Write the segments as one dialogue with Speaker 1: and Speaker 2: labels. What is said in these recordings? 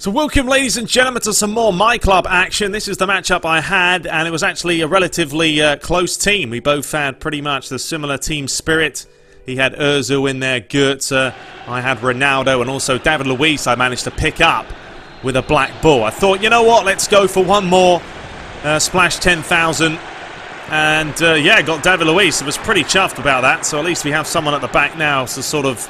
Speaker 1: So welcome, ladies and gentlemen, to some more MyClub action. This is the matchup I had, and it was actually a relatively close team. We both had pretty much the similar team spirit. He had Özil in there, Goetze, I had Ronaldo, and also David Luiz I managed to pick up with a black ball. I thought, you know what, let's go for one more splash 10,000. And yeah, got David Luiz. I was pretty chuffed about that, so at least we have someone at the back now to sort of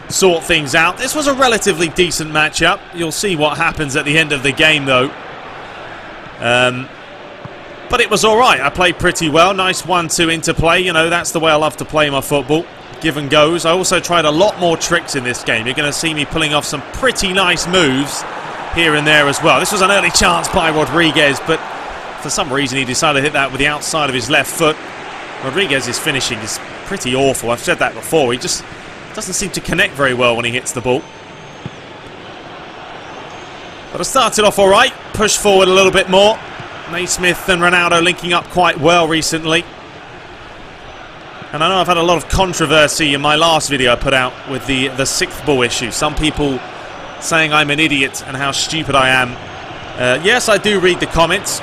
Speaker 1: sort things out. This was a relatively decent matchup. You'll see what happens at the end of the game, though. But it was alright. I played pretty well. Nice 1-2 interplay. You know, that's the way I love to play my football. Give and goes. I also tried a lot more tricks in this game. You're going to see me pulling off some pretty nice moves here and there as well. This was an early chance by Rodriguez, but for some reason he decided to hit that with the outside of his left foot. Rodriguez's finishing is pretty awful. I've said that before. He just doesn't seem to connect very well when he hits the ball. But I started off alright. Pushed forward a little bit more. Naismith and Ronaldo linking up quite well recently. And I know I've had a lot of controversy in my last video I put out with the sixth ball issue. Some people saying I'm an idiot and how stupid I am. Yes, I do read the comments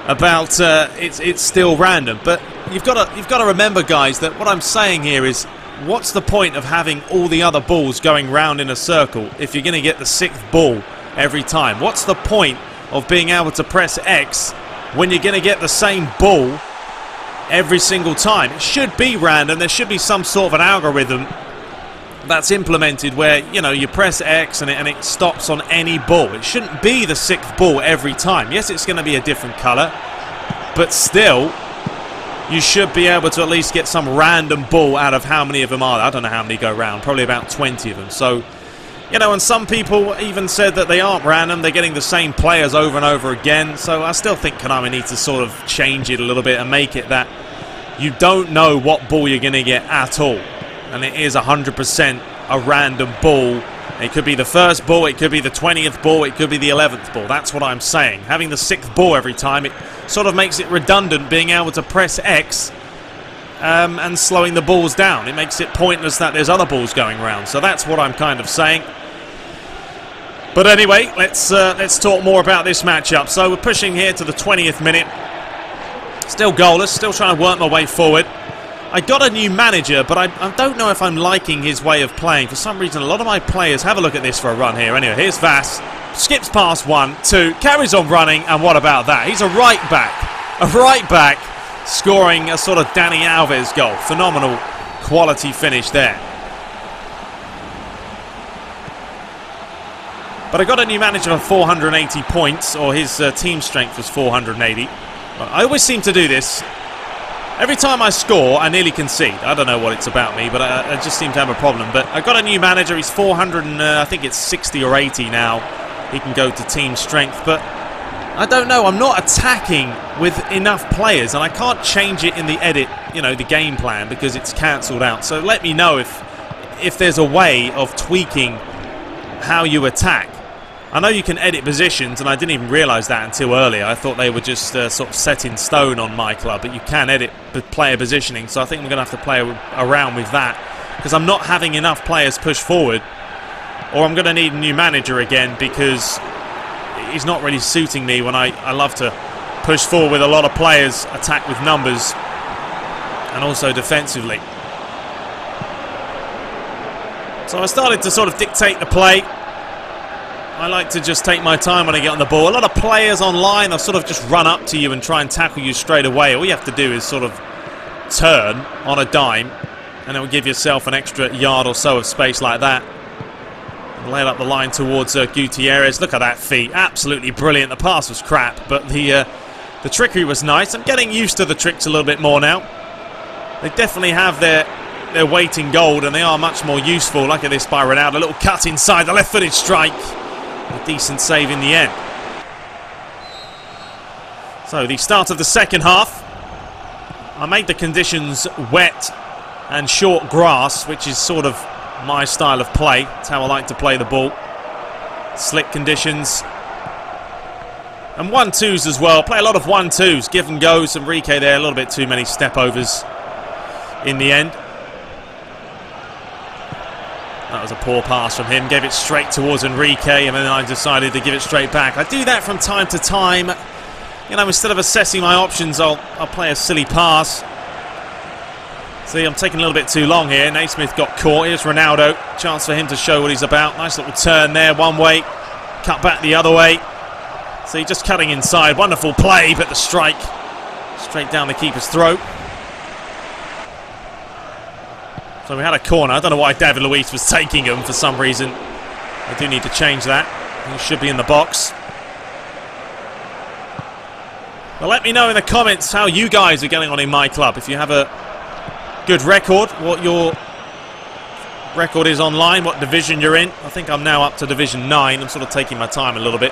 Speaker 1: about it's still random, but you've got to remember, guys, that what I'm saying here is, what's the point of having all the other balls going round in a circle if you're going to get the sixth ball every time? What's the point of being able to press X when you're going to get the same ball every single time? It should be random. There should be some sort of an algorithm that's implemented where, you know, you press X and it stops on any ball. It shouldn't be the sixth ball every time. Yes, it's going to be a different colour, but still, you should be able to at least get some random ball out of how many of them are there. I don't know how many go round. Probably about 20 of them. So, you know, and some people even said that they aren't random. They're getting the same players over and over again. So I still think Konami needs to sort of change it a little bit and make it that you don't know what ball you're going to get at all. And it is 100% a random ball. It could be the first ball, it could be the 20th ball, it could be the 11th ball. That's what I'm saying. Having the 6th ball every time, it sort of makes it redundant being able to press X and slowing the balls down. It makes it pointless that there's other balls going around. So that's what I'm kind of saying. But anyway, let's talk more about this matchup. So we're pushing here to the 20th minute. Still goalless, still trying to work my way forward. I got a new manager, but I don't know if I'm liking his way of playing. For some reason, a lot of my players... Have a look at this for a run here. Anyway, here's Vass. Skips past 1, 2, carries on running, and what about that? He's a right back. A right back scoring a sort of Dani Alves goal. Phenomenal quality finish there. But I got a new manager for 480 points, or his team strength was 480. I always seem to do this. Every time I score, I nearly concede. I don't know what it's about me, but I just seem to have a problem. But I got a new manager. He's 400 and I think it's 60 or 80 now. He can go to team strength. But I don't know. I'm not attacking with enough players, and I can't change it in the edit, you know, the game plan, because it's cancelled out. So let me know if there's a way of tweaking how you attack. I know you can edit positions, and I didn't even realise that until earlier. I thought they were just sort of set in stone on MyClub, but you can edit player positioning, so I think I'm going to have to play around with that, because I'm not having enough players push forward, or I'm going to need a new manager again, because he's not really suiting me when I love to push forward with a lot of players, attack with numbers, and also defensively. So I started to sort of dictate the play. I like to just take my time when I get on the ball. A lot of players online, they'll sort of just run up to you and try and tackle you straight away. All you have to do is sort of turn on a dime, and it will give yourself an extra yard or so of space like that. Lay it up the line towards Gutierrez. Look at that feet. Absolutely brilliant. The pass was crap, but the trickery was nice. I'm getting used to the tricks a little bit more now. They definitely have their weight in gold, and they are much more useful. Look at this by Ronaldo. A little cut inside the left-footed strike. A decent save in the end. So the start of the second half. I made the conditions wet and short grass, which is sort of my style of play. It's how I like to play the ball. Slick conditions. And 1-2s as well. Play a lot of 1-2s. Give and goes. Enrique there. A little bit too many step overs in the end. That was a poor pass from him. Gave it straight towards Enrique, and then I decided to give it straight back. I do that from time to time. You know, instead of assessing my options, I'll play a silly pass. See, I'm taking a little bit too long here. Naismith got caught. Here's Ronaldo. Chance for him to show what he's about. Nice little turn there, one way. Cut back the other way. See, just cutting inside. Wonderful play, but the strike straight down the keeper's throat. So we had a corner. I don't know why David Luiz was taking him for some reason. I do need to change that. He should be in the box. Well, let me know in the comments how you guys are getting on in MyClub. If you have a good record, what your record is online, what division you're in. I think I'm now up to Division 9. I'm sort of taking my time a little bit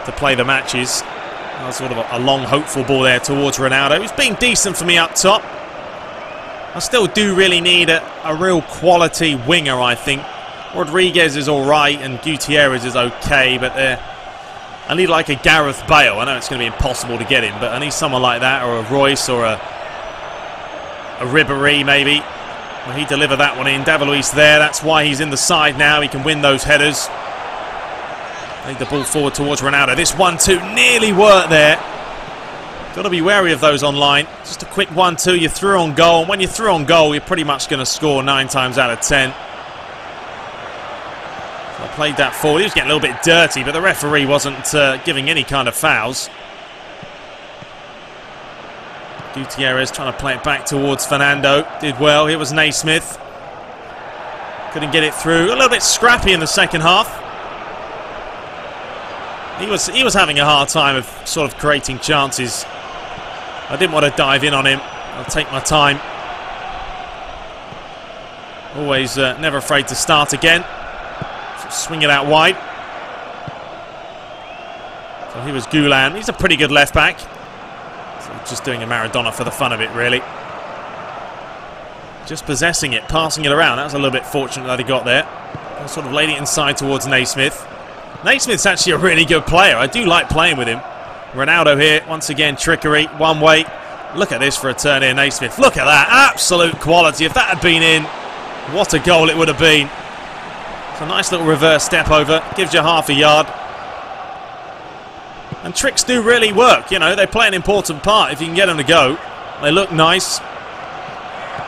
Speaker 1: to play the matches. That was sort of a long, hopeful ball there towards Ronaldo. He's been decent for me up top. I still do really need a real quality winger, I think. Rodriguez is alright and Gutierrez is okay, but I need like a Gareth Bale. I know it's going to be impossible to get him, but I need someone like that, or a Royce, or a Ribéry maybe. Well, he delivered that one in. David Luiz there, that's why he's in the side now. He can win those headers. Lead the ball forward towards Ronaldo. This 1-2 nearly worked there. Got to be wary of those online. Just a quick 1-2, you're through on goal. And when you're through on goal, you're pretty much going to score 9 times out of 10. So I played that forward. He was getting a little bit dirty, but the referee wasn't giving any kind of fouls. Gutierrez trying to play it back towards Fernando. Did well. Here was Naismith. Couldn't get it through. A little bit scrappy in the second half. He was having a hard time of sort of creating chances. I didn't want to dive in on him. I'll take my time. Always never afraid to start again. So swing it out wide. So he was Gulan. He's a pretty good left back. So just doing a Maradona for the fun of it, really. Just possessing it, passing it around. That was a little bit fortunate that he got there. And sort of laid it inside towards Naismith. Naismith's actually a really good player. I do like playing with him. Ronaldo here, once again, trickery, one way. Look at this for a turn here, Naismith. Look at that, absolute quality. If that had been in, what a goal it would have been. It's a nice little reverse step over, gives you half a yard. And tricks do really work, you know, they play an important part if you can get them to go. They look nice,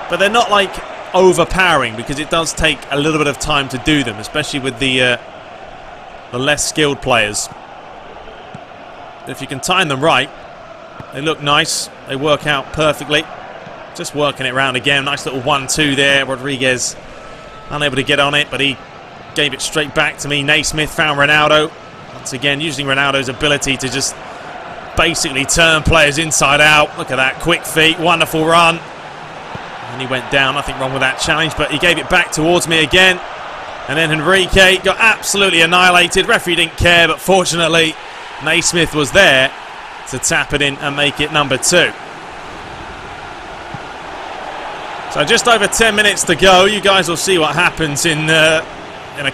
Speaker 1: but they're not like overpowering because it does take a little bit of time to do them, especially with the less skilled players. If you can time them right, they look nice. They work out perfectly. Just working it around again. Nice little 1-2 there. Rodriguez unable to get on it, but he gave it straight back to me. Naismith found Ronaldo. Once again, using Ronaldo's ability to just basically turn players inside out. Look at that. Quick feet. Wonderful run. And he went down. Nothing wrong with that challenge, but he gave it back towards me again. And then Enrique got absolutely annihilated. Referee didn't care, but fortunately Naismith was there to tap it in and make it number 2. So just over 10 minutes to go. You guys will see what happens in a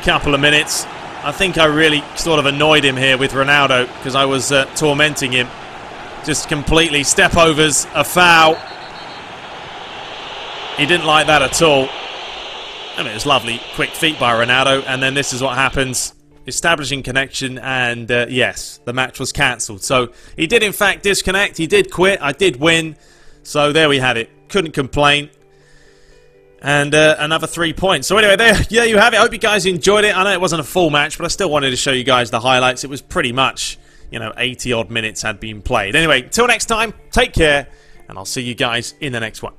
Speaker 1: couple of minutes. I think I really sort of annoyed him here with Ronaldo because I was tormenting him. Just completely step overs, a foul. He didn't like that at all. I mean, it was lovely, quick feet by Ronaldo, and then this is what happens. Establishing connection, and yes, the match was cancelled. So he did in fact disconnect, he did quit, I did win. So there we had it, couldn't complain. And another 3 points. So anyway, there you have it. I hope you guys enjoyed it. I know it wasn't a full match, but I still wanted to show you guys the highlights. It was pretty much, you know, 80 odd minutes had been played. Anyway, till next time, take care, and I'll see you guys in the next one.